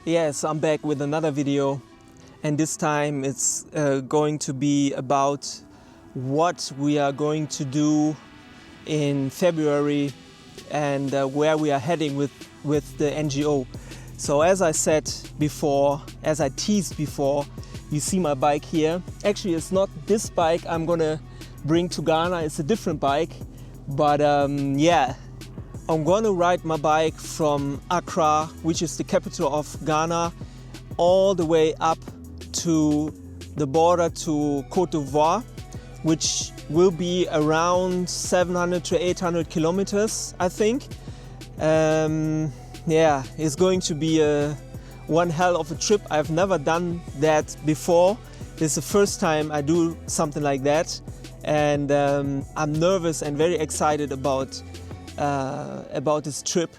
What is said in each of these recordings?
Yes, I'm back with another video, and this time it's going to be about what we are going to do in February and where we are heading with the NGO. So as I said before, as I teased before, you see my bike here. Actually, it's not this bike I'm gonna bring to Ghana, it's a different bike, but yeah. I'm going to ride my bike from Accra, which is the capital of Ghana, all the way up to the border to Cote, which will be around 700 to 800 kilometers, I think. Yeah, it's going to be one hell of a trip. I've never done that before. This is the first time I do something like that, and I'm nervous and very excited about this trip.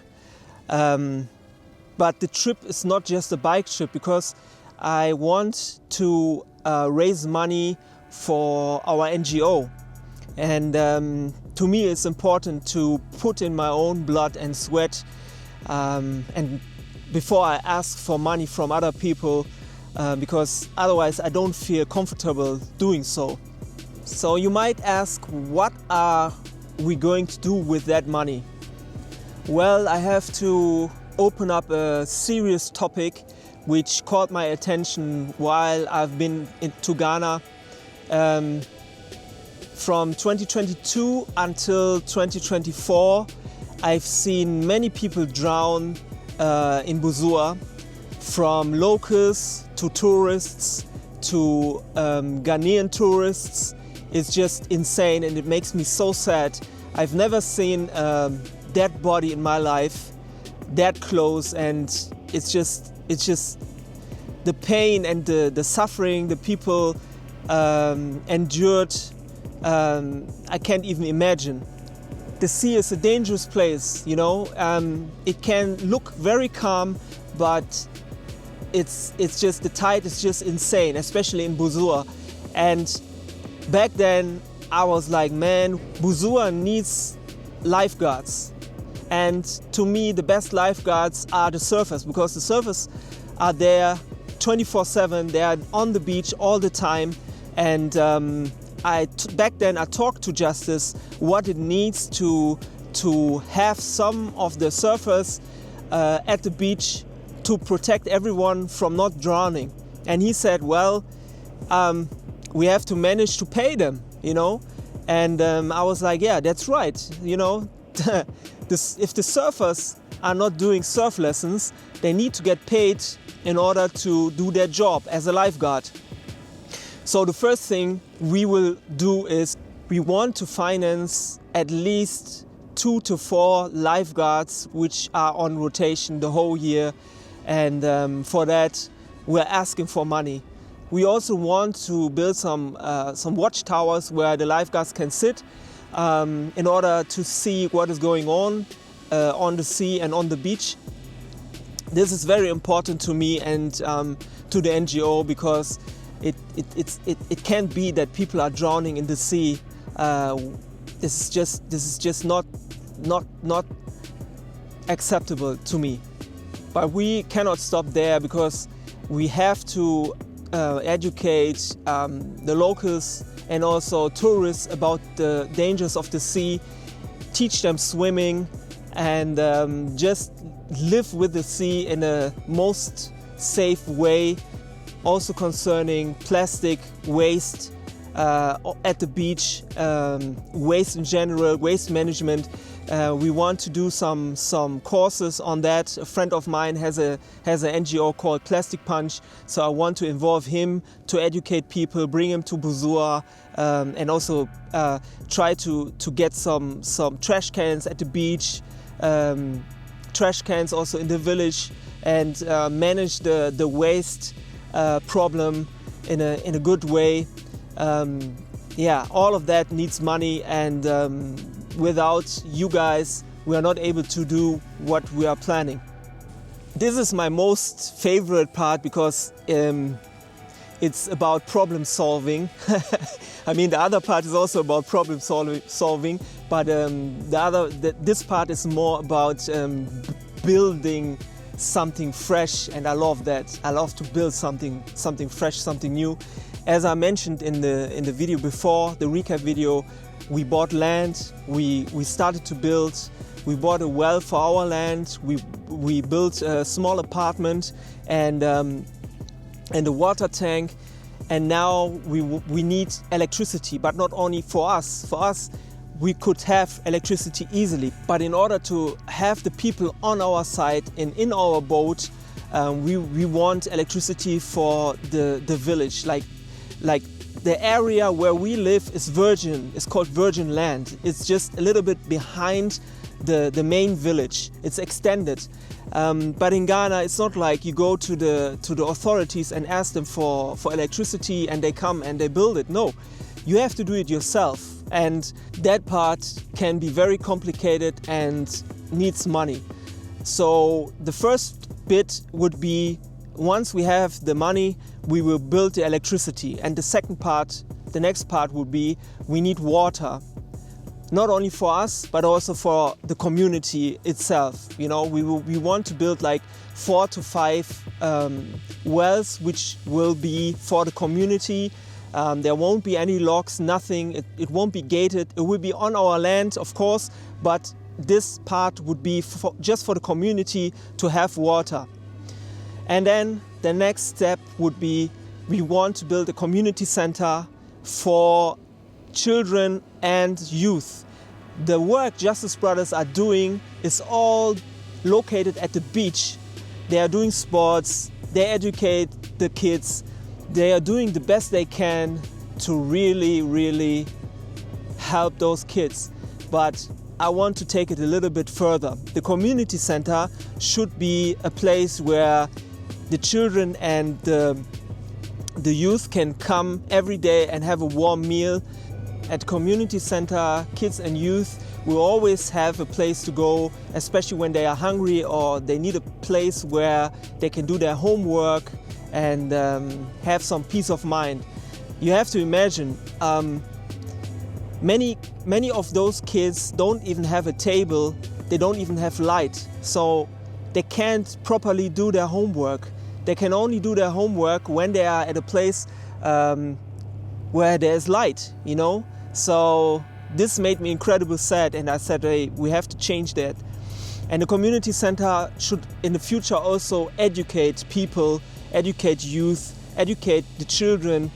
But the trip is not just a bike trip, because I want to raise money for our NGO. And to me it's important to put in my own blood and sweat, and before I ask for money from other people, because otherwise I don't feel comfortable doing so. So you might ask, what are we going to do with that money? Well, I have to open up a serious topic which caught my attention while I've been to Ghana. From 2022 until 2024, I've seen many people drown in Busua, from locals to tourists to Ghanaian tourists. It's just insane, and it makes me so sad. I've never seen a dead body in my life that close, and it's just the pain and the suffering the people endured. I can't even imagine. The sea is a dangerous place, you know. It can look very calm, but it's just, the tide is just insane, especially in Busua. And back then I was like, man, Busua needs lifeguards. And to me, the best lifeguards are the surfers, because the surfers are there 24/7. They are on the beach all the time. And back then I talked to Justice what it needs to have some of the surfers at the beach to protect everyone from not drowning. And he said, well, we have to manage to pay them, you know. And I was like, yeah, that's right, you know. If the surfers are not doing surf lessons, they need to get paid in order to do their job as a lifeguard. So the first thing we will do is we want to finance at least 2 to 4 lifeguards which are on rotation the whole year, and for that we're asking for money. We also want to build some watchtowers where the lifeguards can sit in order to see what is going on the sea and on the beach. This is very important to me and to the NGO, because it can't be that people are drowning in the sea. This is just not acceptable to me. But we cannot stop there, because we have to educate the locals and also tourists about the dangers of the sea, teach them swimming, and just live with the sea in a most safe way. Also concerning plastic waste at the beach, waste in general, waste management. We want to do some courses on that. A friend of mine has an NGO called Plastic Punch, so I want to involve him to educate people, bring him to Busua, and also try to get some trash cans at the beach, trash cans also in the village, and manage the waste problem in a good way. Yeah, all of that needs money, and without you guys we are not able to do what we are planning. This is my most favorite part, because it's about problem solving. I mean, the other part is also about problem solving, but this part is more about building something fresh, and I love that. I love to build something fresh, something new. As I mentioned in the video before, the recap video, we bought land, we started to build, we bought a well for our land, we built a small apartment and a water tank, and now we need electricity, but not only for us. For us, we could have electricity easily, but in order to have the people on our side and in our boat, we want electricity for the village. Like the area where we live is virgin. It's called virgin land. It's just a little bit behind the main village. It's extended. But in Ghana, it's not like you go to the authorities and ask them for electricity and they come and they build it. No, you have to do it yourself. And that part can be very complicated and needs money. So the first bit would be, once we have the money, we will build the electricity. And the next part would be, we need water. Not only for us, but also for the community itself. You know, we want to build like 4 to 5 wells, which will be for the community. There won't be any locks, nothing. It won't be gated. It will be on our land, of course, but this part would be just for the community to have water. And then the next step would be, we want to build a community center for children and youth. The work Justice Brothers are doing is all located at the beach. They are doing sports, they educate the kids, they are doing the best they can to really, really help those kids. But I want to take it a little bit further. The community center should be a place where the children and the youth can come every day and have a warm meal. At community center, kids and youth will always have a place to go, especially when they are hungry or they need a place where they can do their homework and have some peace of mind. You have to imagine, many of those kids don't even have a table, they don't even have light, so they can't properly do their homework. They can only do their homework when they are at a place where there's light, you know? So this made me incredibly sad, and I said, hey, we have to change that. And the community center should in the future also educate people, educate youth, educate the children,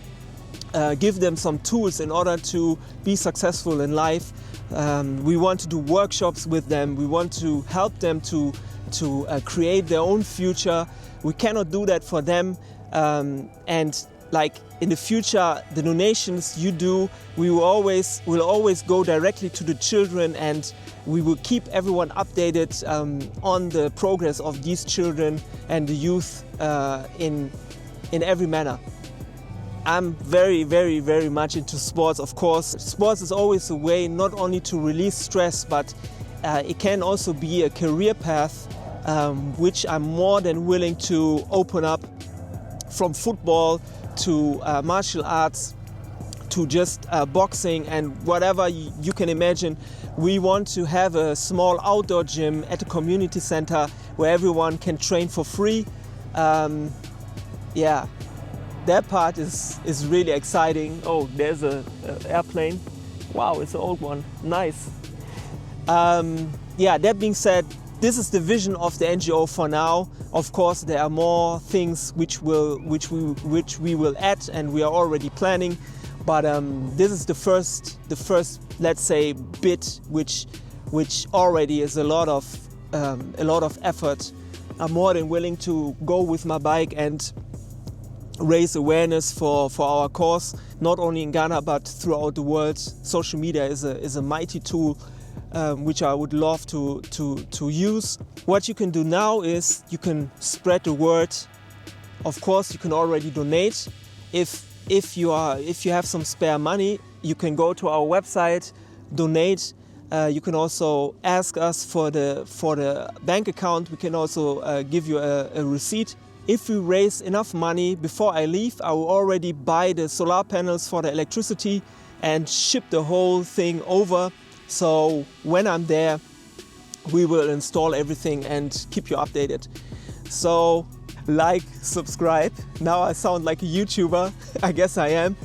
give them some tools in order to be successful in life. We want to do workshops with them. We want to help them to create their own future. We cannot do that for them. And like in the future, the donations you do, we will always go directly to the children, and we will keep everyone updated on the progress of these children and the youth in every manner. I'm very, very, very much into sports, of course. Sports is always a way not only to release stress, but it can also be a career path, which I'm more than willing to open up, from football to martial arts to just boxing and whatever you can imagine. We want to have a small outdoor gym at a community center where everyone can train for free. Yeah, that part is really exciting. Oh, there's an airplane. Wow, it's an old one. Nice. Yeah, that being said, this is the vision of the NGO for now. Of course, there are more things which we will add, and we are already planning. But this is the first, let's say, bit which already is a lot of effort. I'm more than willing to go with my bike and raise awareness for our cause, not only in Ghana but throughout the world. Social media is a mighty tool which I would love to use. What you can do now is you can spread the word. Of course, you can already donate. If you have some spare money, you can go to our website, donate. You can also ask us for the bank account. We can also give you a receipt. If we raise enough money before I leave, I will already buy the solar panels for the electricity and ship the whole thing over. So when I'm there, we will install everything and keep you updated. So like, subscribe. Now I sound like a YouTuber. I guess I am.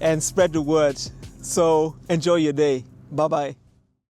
And spread the word. So enjoy your day. Bye-bye.